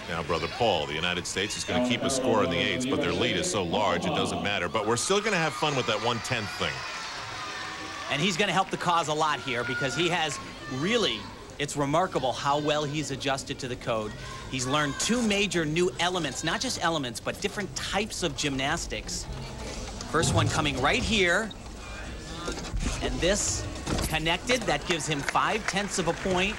Now, Brother Paul, the United States is going to keep a score in the eights, but their lead is so large it doesn't matter. But we're still going to have fun with that 1/10 thing. And he's going to help the cause a lot here because he has really, it's remarkable how well he's adjusted to the code. He's learned two major new elements, not just elements, but different types of gymnastics. First one coming right here. And this connected, that gives him 5/10 of a point.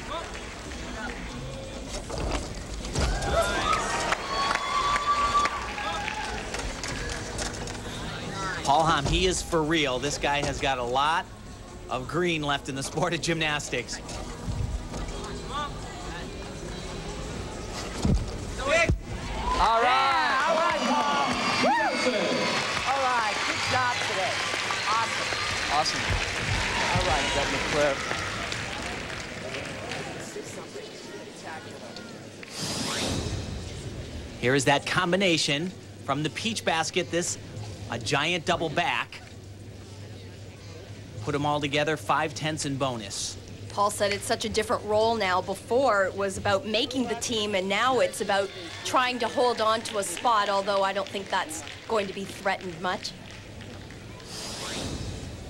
Paul Hamm, he is for real. This guy has got a lot of green left in the sport of gymnastics. All right. All right, Paul. All right, good job today. Awesome. Awesome. All right, got McClure. Here is that combination from the peach basket. This, a giant double back. Put them all together, 5/10 in bonus. Paul said it's such a different role now. Before, it was about making the team, and now it's about trying to hold on to a spot, although I don't think that's going to be threatened much.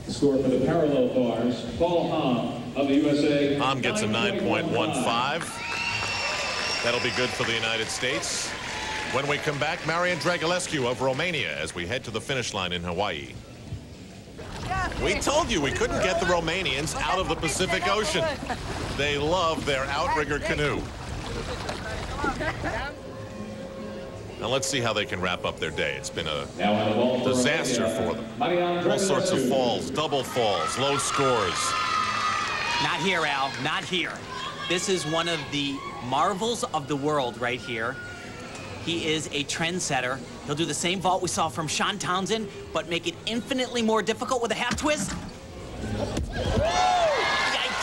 Score for the parallel bars, Paul Hamm of the USA. Hamm gets a 9.15. That'll be good for the United States. When we come back, Marian Dragulescu of Romania as we head to the finish line in Hawaii. We told you we couldn't get the Romanians out of the Pacific Ocean. They love their outrigger canoe. Now let's see how they can wrap up their day. It's been a disaster for them. All sorts of falls, double falls, low scores. Not here, Al, not here. This is one of the marvels of the world right here. He is a trendsetter. He'll do the same vault we saw from Townsend, but make it infinitely more difficult with a half twist. Yikes.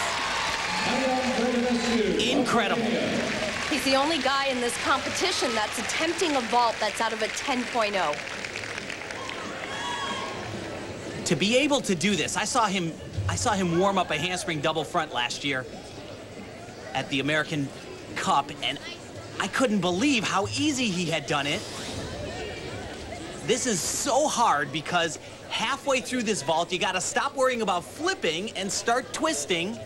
Incredible. He's the only guy in this competition that's attempting a vault that's out of a 10.0. To be able to do this, I saw him warm up a handspring double front last year at the American Cup, and I couldn't believe how easy he had done it. This is so hard because halfway through this vault, you got to stop worrying about flipping and start twisting.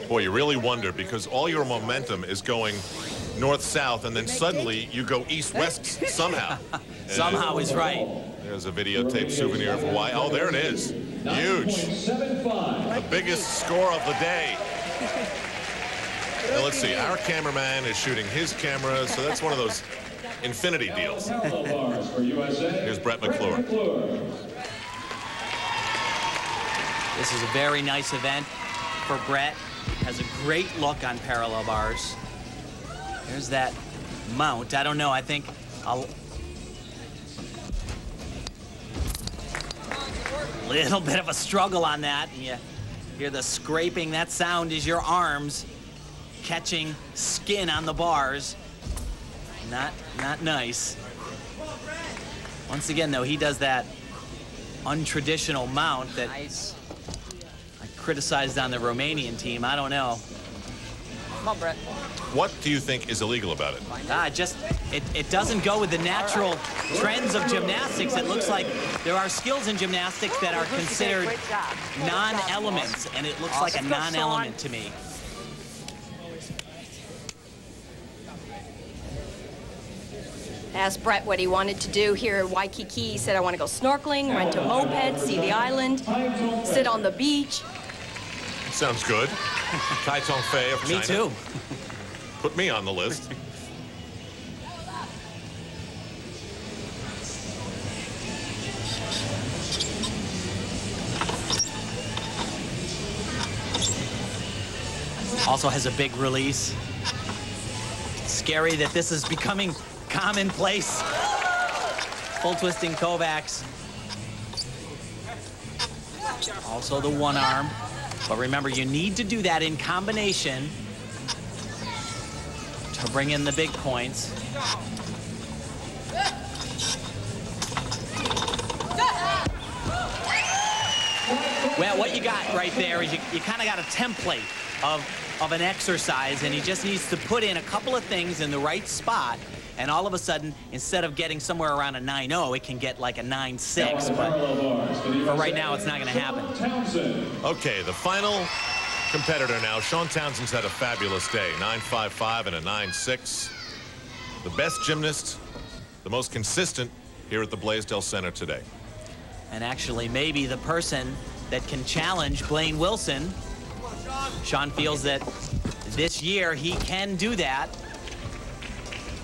Boy, you really wonder because all your momentum is going north-south, and then suddenly you go east-west somehow. Somehow is right. There's a videotape souvenir of Hawaii. Oh, there it is. Huge. The biggest score of the day. Now, let's see. Our cameraman is shooting his camera, so that's one of those infinity deals. Here's Brett McClure. This is a very nice event for Brett. Has a great look on parallel bars. There's that mount. I don't know. I think I'll... Little bit of a struggle on that. And you hear the scraping. That sound is your arms catching skin on the bars. Not nice. Once again, though, he does that untraditional mount that I criticized on the Romanian team. I don't know. Come on, Brett. What do you think is illegal about it? It doesn't go with the natural trends of gymnastics. It looks like there are skills in gymnastics that are considered non-elements, and it looks like a non-element to me. Asked Brett what he wanted to do here in Waikiki. He said, I want to go snorkeling, rent a moped, see the island, sit on the beach. Sounds good. Dai Tengfei of China. Me too. Put me on the list. Also has a big release. Scary that this is becoming commonplace. Full twisting Kovacs. Also the one arm. But remember, you need to do that in combination to bring in the big points. Well, what you got right there is you kind of got a template of an exercise, and he just needs to put in a couple of things in the right spot, and all of a sudden, instead of getting somewhere around a 9-0, it can get like a 9-6, but for right now, it's not going to happen. Okay, the final competitor now. Shawn Townsend's had a fabulous day, 9.55 and a 9.6. The best gymnast, the most consistent here at the Blaisdell Center today. And actually, maybe the person that can challenge Blaine Wilson. Shawn feels that this year he can do that.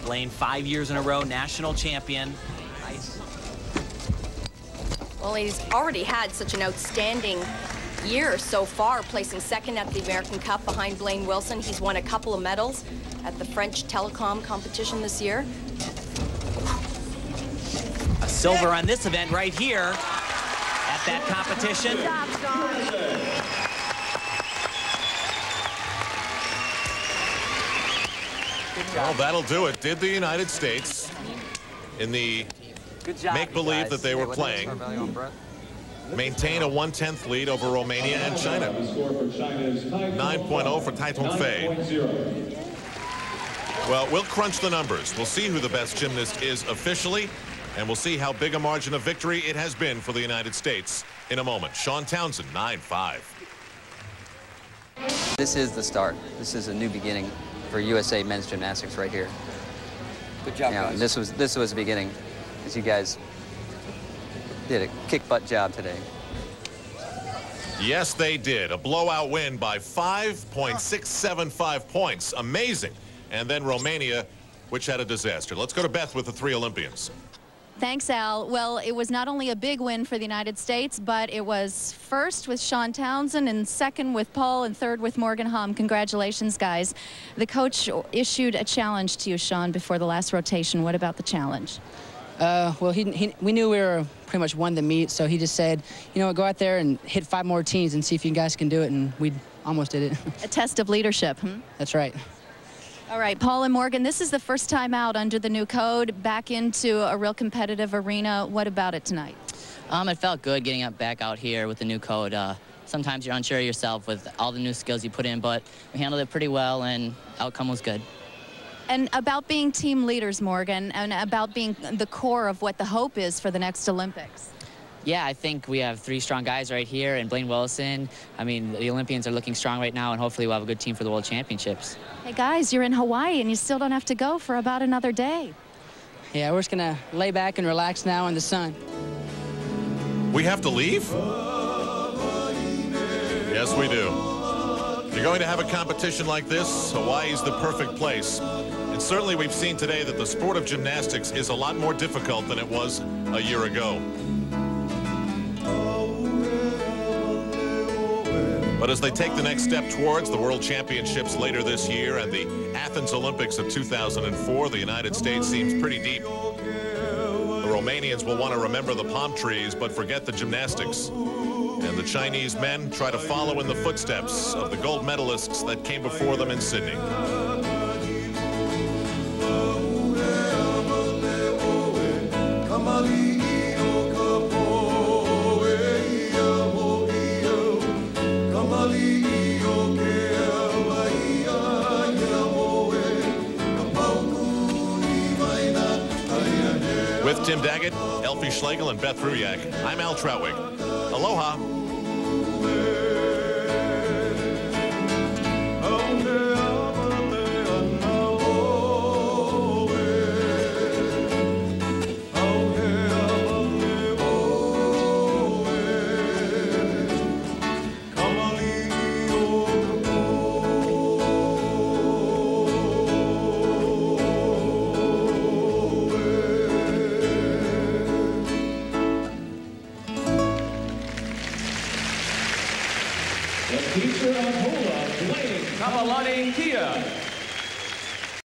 Blaine, 5 years in a row, national champion. Nice. Well, he's already had such an outstanding year so far, placing second at the American Cup behind Blaine Wilson. He's won a couple of medals at the French Telecom competition this year. A silver on this event right here at that competition. Well, that'll do it. Did the United States, in the make-believe that they were playing, maintain a 1/10 lead over Romania and China. 9.0 for Dai Tengfei. Well, we'll crunch the numbers. We'll see who the best gymnast is officially, and we'll see how big a margin of victory it has been for the United States in a moment. Shawn Townsend, 9.5. This is the start. This is a new beginning for USA men's gymnastics right here. Good job, guys. This was the beginning, as you guys did a kick-butt job today. Yes, they did. A blowout win by 5.675 points. Amazing. And then Romania, which had a disaster. Let's go to Beth with the 3 Olympians. Thanks, Al. Well, it was not only a big win for the United States, but it was first with Shawn Townsend and second with Paul and third with Morgan Hamm. Congratulations, guys. The coach issued a challenge to you, Shawn, before the last rotation. What about the challenge? Well, we knew we were pretty much won the meet, so he just said, you know what, go out there and hit 5 more teams and see if you guys can do it, and we almost did it. A test of leadership, hmm? That's right. All right, Paul and Morgan, this is the first time out under the new code, back into a real competitive arena. What about it tonight? It felt good getting back out here with the new code. Sometimes you're unsure of yourself with all the new skills you put in, but we handled it pretty well, and outcome was good. And about being team leaders, Morgan, and about being the core of what the hope is for the next Olympics. Yeah, I think we have 3 strong guys right here, and Blaine Wilson. I mean, the Olympians are looking strong right now, and hopefully we'll have a good team for the World Championships. Hey, guys, you're in Hawaii, and you still don't have to go for about another day. Yeah, we're just going to lay back and relax now in the sun. We have to leave? Yes, we do. If you're going to have a competition like this, Hawaii's the perfect place. And certainly we've seen today that the sport of gymnastics is a lot more difficult than it was a year ago. But as they take the next step towards the World Championships later this year and the Athens Olympics of 2004, the United States seems pretty deep. The Romanians will want to remember the palm trees, but forget the gymnastics. And the Chinese men try to follow in the footsteps of the gold medalists that came before them in Sydney. With Tim Daggett, Elfie Schlegel, and Beth Ruyak, I'm Al Troutwig. Aloha. The teacher of hula, Blaine Kia.